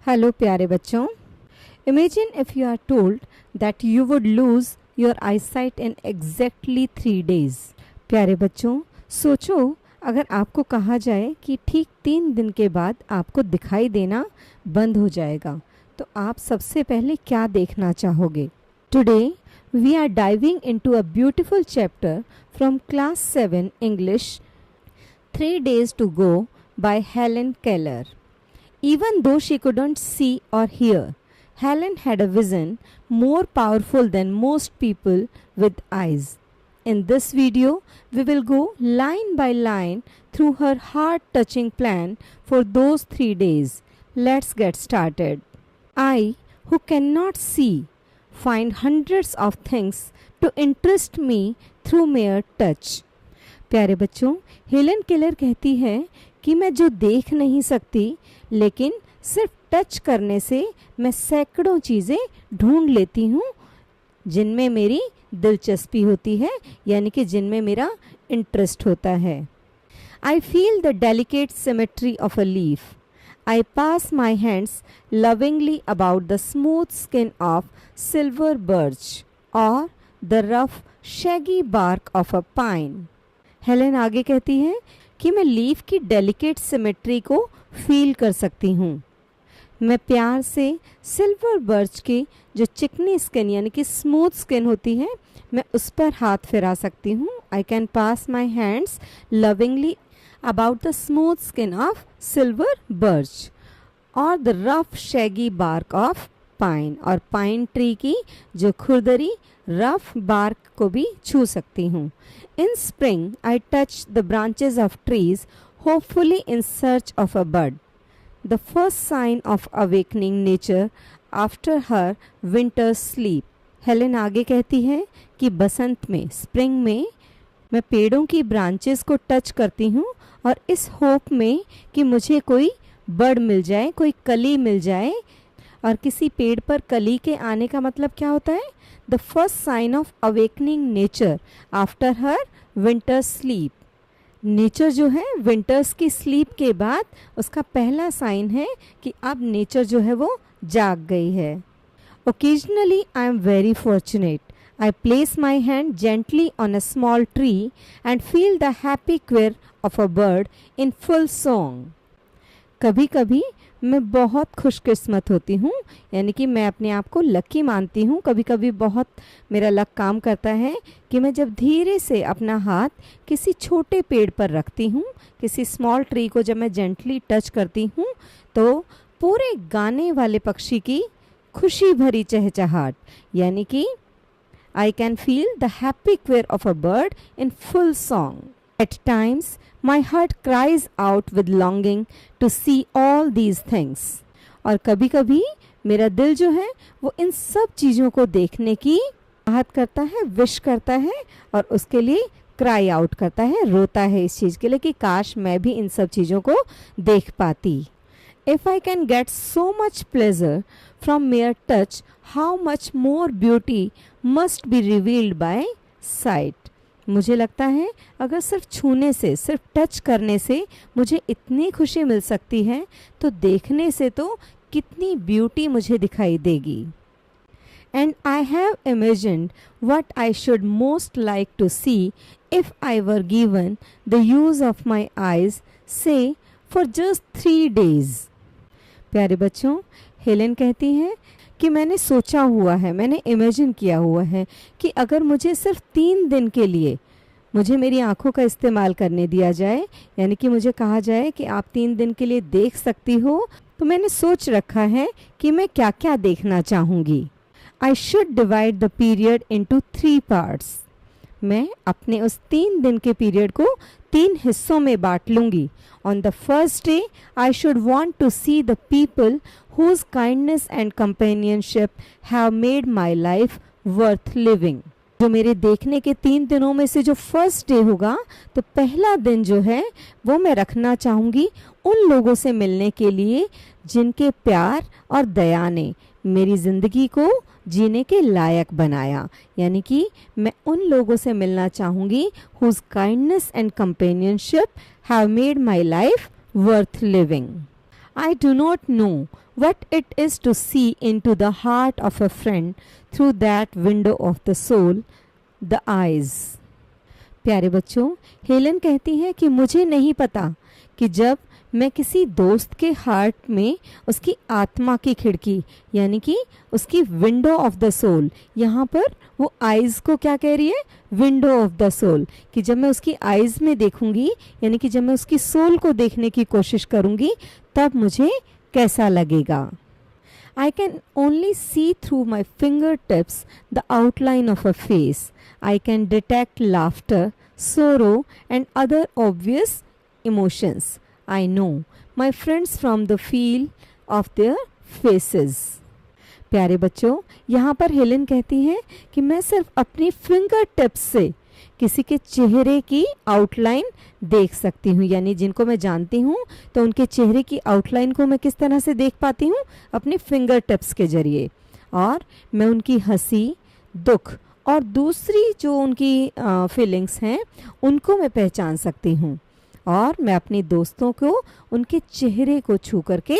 Hello प्यारे बच्चों, imagine if you are told that you would lose your eyesight in exactly 3 days। प्यारे बच्चों, सोचो अगर आपको कहा जाए कि ठीक 3 दिन के बाद आपको दिखाई देना बंद हो जाएगा, तो आप सबसे पहले क्या देखना चाहोगे? Today we are diving into a beautiful chapter from class 7 English 3 days to go by Helen Keller. Even though she couldn't see or hear, Helen had a vision more powerful than most people with eyes. In this video, we will go line by line through her heart-touching plan for those 3 days. Let's get started. I, who cannot see, find hundreds of things to interest me through mere touch. प्यारे बच्चों, Helen Keller कहती है कि मैं जो देख नहीं सकती, लेकिन सिर्फ टच करने से मैं सैकड़ों चीज़ें ढूंढ लेती हूँ जिनमें मेरी दिलचस्पी होती है, यानी कि जिनमें मेरा इंटरेस्ट होता है। I feel the delicate symmetry of a leaf. I pass my hands lovingly about the smooth skin of silver birch और the rough shaggy bark of a pine. Helen आगे कहती है कि मैं लीफ की डेलिकेट सिमेट्री को feel कर सकती हूँ। मैं प्यार से सिल्वर बर्च की जो चिकनी स्किन यानी कि स्मूथ स्किन होती है, मैं उस पर हाथ फिरा सकती हूँ। I can pass my hands lovingly about the smooth skin of silver birch और the rough shaggy bark of pine, और पाइन ट्री की जो खुरदरी रफ बार्क को भी छू सकती हूँ। In spring I touch the branches of trees hopefully in search of a bird, the first sign of awakening nature after her winter sleep. Helen आगे कहती है कि बसंत में, स्प्रिंग में, मैं पेड़ों की ब्रांचेस को टच करती हूँ और इस होप में कि मुझे कोई बर्ड मिल जाए, कोई कली मिल जाए। और किसी पेड़ पर कली के आने का मतलब क्या होता है? The first sign of awakening nature after her winter sleep. Nature जो है विंटर्स की स्लीप के बाद उसका पहला साइन है कि अब नेचर जो है वो जाग गई है। Occasionally I am very fortunate. I place my hand gently on a small tree and feel the happy quiver of a bird in full song. कभी कभी मैं बहुत खुशकिस्मत होती हूँ, यानी कि मैं अपने आप को लकी मानती हूँ। कभी कभी बहुत मेरा लक काम करता है कि मैं जब धीरे से अपना हाथ किसी छोटे पेड़ पर रखती हूँ, किसी स्मॉल ट्री को जब मैं जेंटली टच करती हूँ, तो पूरे गाने वाले पक्षी की खुशी भरी चहचहाट, यानी कि I can feel the happy quiver of a bird in full song. At times, my heart cries out with longing to see all these things. और कभी कभी मेरा दिल जो है वो इन सब चीज़ों को देखने की चाहत करता है, विश करता है और उसके लिए क्राई आउट करता है, रोता है इस चीज़ के लिए कि काश मैं भी इन सब चीज़ों को देख पाती। If I can get so much pleasure from mere touch, how much more beauty must be revealed by sight. मुझे लगता है अगर सिर्फ छूने से, सिर्फ टच करने से मुझे इतनी खुशी मिल सकती है, तो देखने से तो कितनी ब्यूटी मुझे दिखाई देगी। And I have imagined what I should most like to see if I were given the use of my eyes, say for just 3 days। प्यारे बच्चों, हेलेन कहती है कि मैंने सोचा हुआ है, मैंने इमेजिन किया हुआ है कि अगर मुझे सिर्फ 3 दिन के लिए मुझे मेरी आँखों का इस्तेमाल करने दिया जाए, यानी कि मुझे कहा जाए कि आप 3 दिन के लिए देख सकती हो, तो मैंने सोच रखा है कि मैं क्या क्या देखना चाहूँगी। I should divide the period into 3 parts। मैं अपने उस 3 दिन के पीरियड को 3 हिस्सों में बांट लूँगी। On the first day, I should want to see the people whose kindness and companionship have made my life worth living. जो मेरे देखने के 3 दिनों में से जो फर्स्ट डे होगा, तो पहला दिन जो है वो मैं रखना चाहूँगी उन लोगों से मिलने के लिए जिनके प्यार और दया ने मेरी ज़िंदगी को जीने के लायक बनाया। यानी कि मैं उन लोगों से मिलना चाहूँगी whose kindness and companionship have made my life worth living. I do not know what it is to see into the heart of a friend through that window of the soul, the eyes. प्यारे बच्चों, Helen कहती है कि मुझे नहीं पता कि जब मैं किसी दोस्त के हार्ट में उसकी आत्मा की खिड़की यानी कि उसकी विंडो ऑफ द सोल, यहाँ पर वो आइज़ को क्या कह रही है, विंडो ऑफ द सोल, कि जब मैं उसकी आइज़ में देखूंगी यानी कि जब मैं उसकी सोल को देखने की कोशिश करूंगी तब मुझे कैसा लगेगा. I can only see through my fingertips the outline of a face. I can detect laughter, sorrow and other obvious emotions. I know my friends from the feel of their faces. प्यारे बच्चों, यहाँ पर Helen कहती है कि मैं सिर्फ अपनी फिंगर टिप्स से किसी के चेहरे की आउटलाइन देख सकती हूँ, यानी जिनको मैं जानती हूँ तो उनके चेहरे की आउटलाइन को मैं किस तरह से देख पाती हूँ, अपने फिंगर टिप्स के जरिए. और मैं उनकी हंसी, दुख और दूसरी जो उनकी फीलिंग्स हैं उनको मैं पहचान सकती हूँ. और मैं अपने दोस्तों को उनके चेहरे को छू करके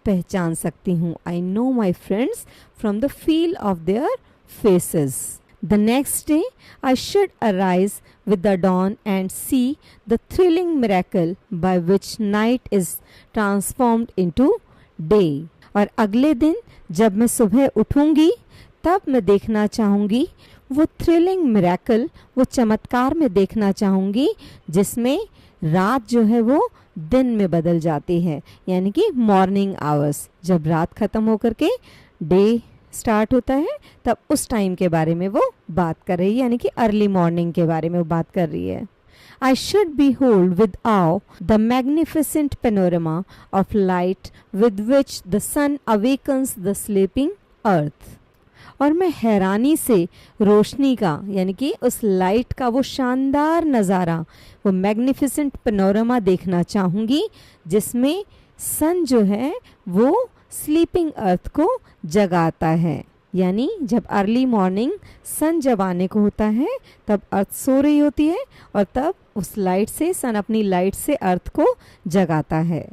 पहचान सकती हूँ. I know my friends from the feel of their faces. The next day, I should arise with the dawn and see the thrilling miracle by which night is transformed into day. और अगले दिन जब मैं सुबह उठूंगी तब मैं देखना चाहूँगी वो थ्रिलिंग मिरेकल, वो चमत्कार में देखना चाहूँगी जिसमें रात जो है वो दिन में बदल जाती है, यानी कि मॉर्निंग आवर्स. जब रात ख़त्म होकर के डे स्टार्ट होता है तब उस टाइम के बारे में वो बात कर रही है, यानी कि अर्ली मॉर्निंग के बारे में वो बात कर रही है. I should behold with awe the magnificent panorama of light with which the sun awakens the sleeping earth. और मैं हैरानी से रोशनी का यानी कि उस लाइट का वो शानदार नज़ारा, वो मैग्निफिसेंट पैनोरामा देखना चाहूँगी जिसमें सन जो है वो स्लीपिंग अर्थ को जगाता है. यानी जब अर्ली मॉर्निंग सन जब आने को होता है तब अर्थ सो रही होती है और तब उस लाइट से सन अपनी लाइट से अर्थ को जगाता है.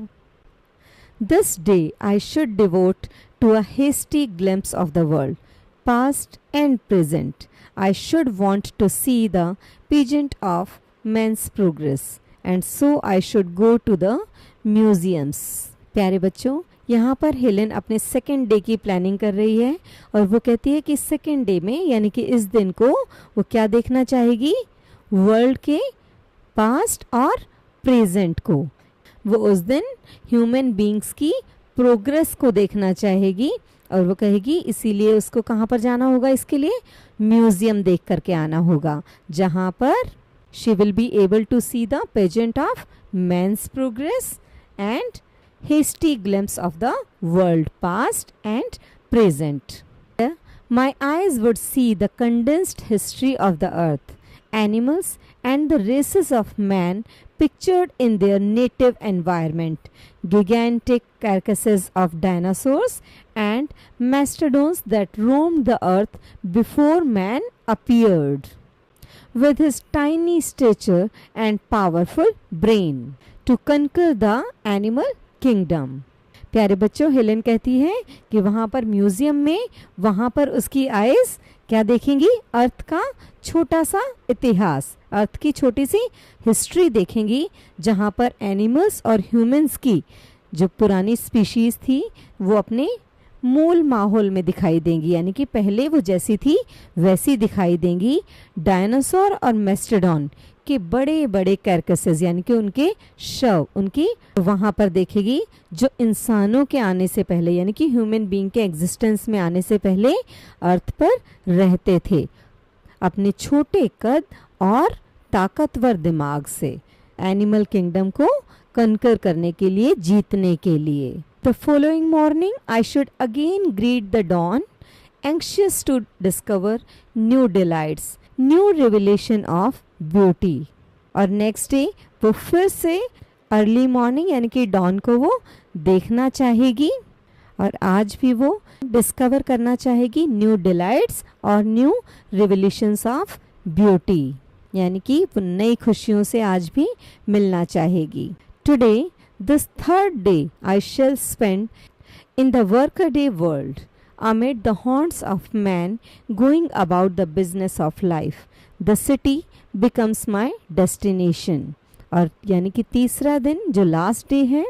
This day I should devote to a hasty glimpse of the world, past and present. I should want to see the pageant of man's progress, and so I should go to the museums. प्यारे बच्चों, यहाँ पर Helen अपने second day की planning कर रही है और वो कहती है कि सेकेंड डे में यानी कि इस दिन को वो क्या देखना चाहेगी, वर्ल्ड के पास्ट और प्रेजेंट को. वो उस दिन ह्यूमन बीइंग्स की प्रोग्रेस को देखना चाहेगी और वो कहेगी इसीलिए उसको कहाँ पर जाना होगा, इसके लिए म्यूजियम देख करके आना होगा जहाँ पर she will be able to see the pageant of man's progress and hasty glimpse of the world past and present. My eyes would see the condensed history of the earth, animals and the races of man pictured in their native environment, gigantic carcasses of dinosaurs and mastodons that roamed the earth before man appeared, with his tiny stature and powerful brain, to conquer the animal kingdom. प्यारे बच्चों, Helen कहती है कि वहाँ पर museum में वहाँ पर उसकी आइज़ क्या देखेंगी, अर्थ का छोटा सा इतिहास, अर्थ की छोटी सी हिस्ट्री देखेंगी जहाँ पर एनिमल्स और ह्यूमंस की जो पुरानी स्पीशीज़ थी वो अपने मूल माहौल में दिखाई देंगी, यानी कि पहले वो जैसी थी वैसी दिखाई देंगी. डायनासोर और मेस्टोडॉन के बड़े बड़े कैरकसेस यानी कि उनके शव उनकी वहाँ पर देखेगी जो इंसानों के आने से पहले यानी कि ह्यूमन बीइंग के एग्जिस्टेंस में आने से पहले अर्थ पर रहते थे, अपने छोटे कद और ताकतवर दिमाग से एनिमल किंगडम को कनकर करने के लिए, जीतने के लिए. The following morning I should again greet the dawn, anxious to discover new delights, new revelation of beauty. और नेक्स्ट डे वो फिर से अर्ली मॉर्निंग यानी कि डॉन को वो देखना चाहेगी और आज भी वो डिस्कवर करना चाहेगी न्यू डिलाइट्स और न्यू रिविलेशंस ऑफ ब्यूटी, यानी कि वो नई खुशियों से आज भी मिलना चाहेगी. Today This third day I shall spend in the workaday world, amid the haunts of man going about the business of life. The city becomes my destination. और यानी कि तीसरा दिन जो लास्ट डे है,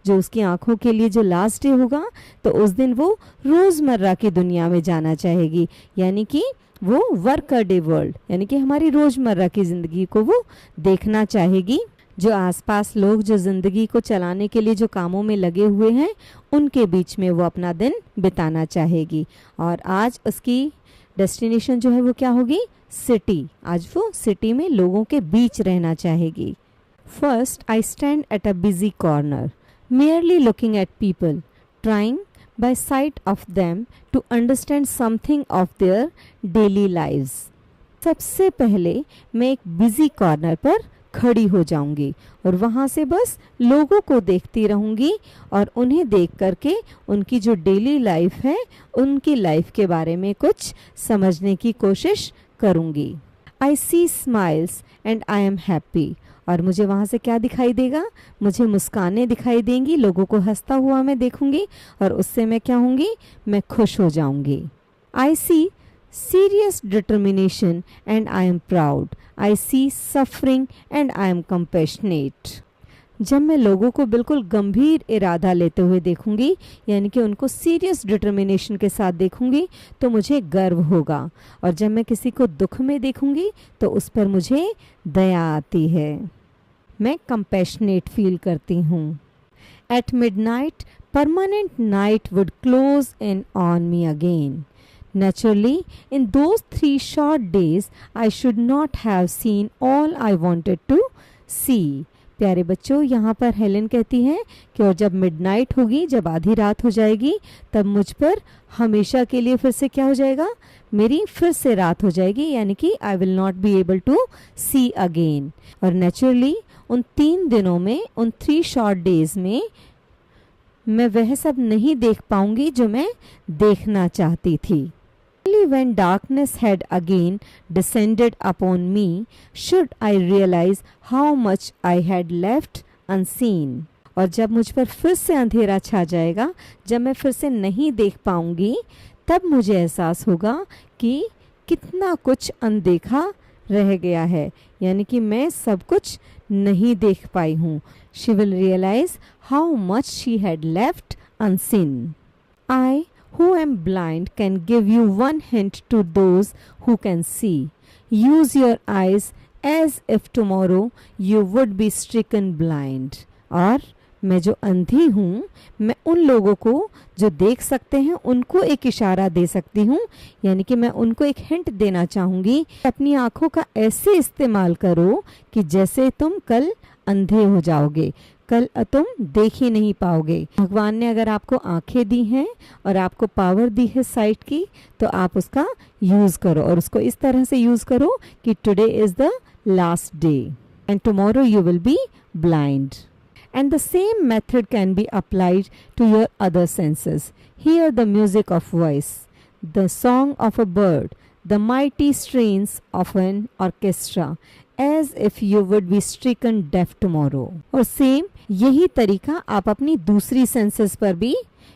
जो उसकी आंखों के लिए जो लास्ट डे होगा, तो उस दिन वो रोज़मर्रा की दुनिया में जाना चाहेगी, यानी कि वो वर्क डे वर्ल्ड, यानी कि हमारी रोज़मर्रा की ज़िंदगी को वो देखना चाहेगी। जो आसपास लोग जो ज़िंदगी को चलाने के लिए जो कामों में लगे हुए हैं, उनके बीच में वो अपना दिन बिताना चाहेगी। और आज उसकी डेस्टिनेशन जो है वो क्या होगी? सिटी। आज वो सिटी में लोगों के बीच रहना चाहेगी। First, I stand at a busy corner, merely looking at people, trying by sight of them to understand something of their daily lives. सबसे पहले मैं एक बिजी कॉर्नर पर खड़ी हो जाऊंगी और वहाँ से बस लोगों को देखती रहूंगी और उन्हें देख करके उनकी जो डेली लाइफ है, उनकी लाइफ के बारे में कुछ समझने की कोशिश करूंगी। I see smiles and I am happy. और मुझे वहाँ से क्या दिखाई देगा? मुझे मुस्कानें दिखाई देंगी, लोगों को हंसता हुआ मैं देखूंगी और उससे मैं क्या होंगी? मैं खुश हो जाऊंगी। I see serious determination and I am proud. I see suffering and I am compassionate. जब मैं लोगों को बिल्कुल गंभीर इरादा लेते हुए देखूंगी, यानी कि उनको सीरियस डिटर्मिनेशन के साथ देखूंगी, तो मुझे गर्व होगा। और जब मैं किसी को दुख में देखूंगी तो उस पर मुझे दया आती है, मैं कंपैशनेट फील करती हूँ। At midnight permanent night would close in on me again. Naturally, in those 3 short days, I should not have seen all I wanted to see. प्यारे बच्चों, यहाँ पर हेलेन कहती हैं कि और जब मिडनाइट होगी, जब आधी रात हो जाएगी, तब मुझ पर हमेशा के लिए फिर से क्या हो जाएगा? मेरी फिर से रात हो जाएगी, यानी कि I will not be able to see again. और नेचुरली उन 3 दिनों में, उन 3 शॉर्ट डेज में मैं वह सब नहीं देख पाऊंगी जो मैं देखना चाहती थी. Only when darkness had again descended upon me should I realize how much I had left unseen. और जब मुझ पर फिर से अंधेरा छा जाएगा, जब मैं फिर से नहीं देख पाऊंगी, तब मुझे एहसास होगा कि कितना कुछ अनदेखा रह गया है, यानी कि मैं सब कुछ नहीं देख पाई हूँ. She will realize how much she had left unseen. I who am blind can give you one hint to those who can see. Use your eyes as if tomorrow you would be stricken blind. और मैं जो अंधी हूँ, मैं उन लोगों को जो देख सकते हैं उनको एक इशारा दे सकती हूँ, यानी कि मैं उनको एक हिंट देना चाहूँगी. अपनी आँखों का ऐसे इस्तेमाल करो कि जैसे तुम कल अंधे हो जाओगे, कल तुम देख ही नहीं पाओगे. भगवान ने अगर आपको आंखें दी हैं और आपको पावर दी है साइट की, तो आप उसका यूज़ करो और उसको इस तरह से यूज़ करो कि today is the last day and tomorrow you will be blind. And the same method can be applied to your other senses. Hear the music of voice, the song of a bird, the mighty strains of an orchestra, as if you would be stricken deaf tomorrow. और same यही तरीका आप अपनी दूसरी senses पर भी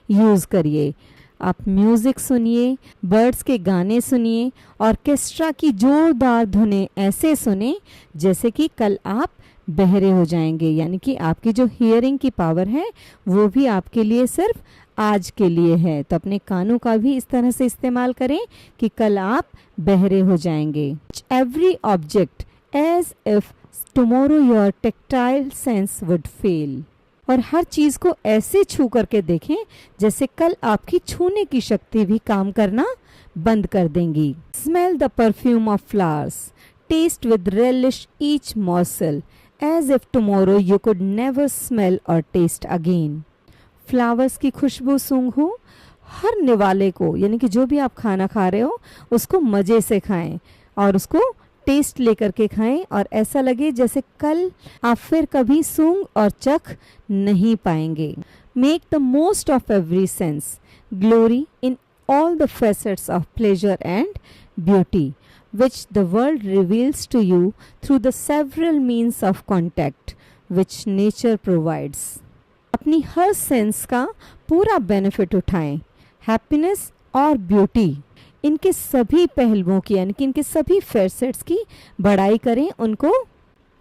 use करिए. आप म्यूज़िक सुनिए, बर्ड्स के गाने सुनिए, ऑर्केस्ट्रा की जोरदार धुनें ऐसे सुने जैसे कि कल आप बहरे हो जाएंगे, यानी कि आपकी जो हियरिंग की पावर है वो भी आपके लिए सिर्फ आज के लिए है. तो अपने कानों का भी इस तरह से इस्तेमाल करें कि कल आप बहरे हो जाएंगे. Every object as if tomorrow your tactile sense would fail. और हर चीज़ को ऐसे छू करके देखें जैसे कल आपकी छूने की शक्ति भी काम करना बंद कर देंगी. Smell the perfume of flowers, taste with relish each morsel, as if tomorrow you could never smell or taste again. Flowers की खुशबू सूंघो, हर निवाले को, यानी कि जो भी आप खाना खा रहे हो उसको मज़े से खाएं और उसको टेस्ट लेकर के खाएं और ऐसा लगे जैसे कल आप फिर कभी सूंघ और चख नहीं पाएंगे. Make the most of every sense, glory in all the facets of pleasure and beauty which the world reveals to you through the several means of contact which nature provides. अपनी हर सेंस का पूरा benefit उठाएं। Happiness और beauty, इनके सभी पहलुओं की यानी कि इनके सभी फेसेट्स की बड़ाई करें, उनको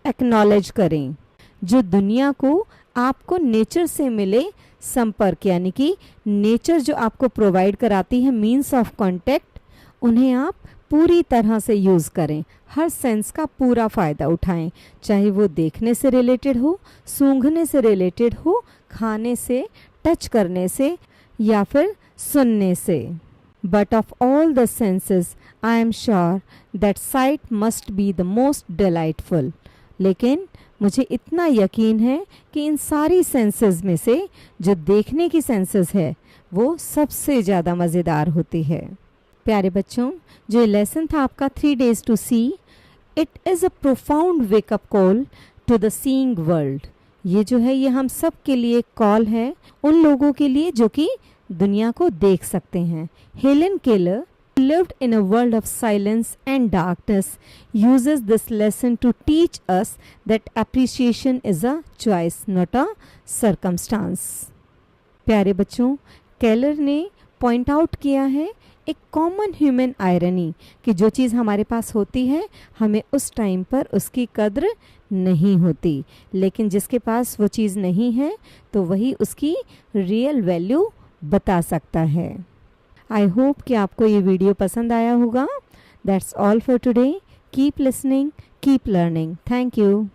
एक्नॉलेज करें। जो दुनिया को आपको नेचर से मिले संपर्क यानी कि नेचर जो आपको प्रोवाइड कराती है मीन्स ऑफ कांटेक्ट, उन्हें आप पूरी तरह से यूज़ करें। हर सेंस का पूरा फ़ायदा उठाएं, चाहे वो देखने से रिलेटेड हो, सूंघने से रिलेटेड हो, खाने से, टच करने से या फिर सुनने से। But of all the senses I am sure that site must be the most delightful. लेकिन मुझे इतना यकीन है कि इन सारी सेंसेस में से जो देखने की सेंसेस है वो सबसे ज़्यादा मज़ेदार होती है। प्यारे बच्चों, जो लेसन था आपका 3 days to see, it is a profound wake up call to the seeing world. ये जो है ये हम सब के लिए कॉल है, उन लोगों के लिए जो कि दुनिया को देख सकते हैं। Helen Keller, lived in a world of silence and darkness, uses this lesson to teach us that appreciation is a choice, not a circumstance. प्यारे बच्चों, केलर ने पॉइंट आउट किया है एक कॉमन ह्यूमन आयरनी कि जो चीज़ हमारे पास होती है हमें उस टाइम पर उसकी कद्र नहीं होती, लेकिन जिसके पास वो चीज़ नहीं है तो वही उसकी रियल वैल्यू बता सकता है। आई होप कि आपको ये वीडियो पसंद आया होगा। That's all for today. Keep listening, keep learning. Thank you.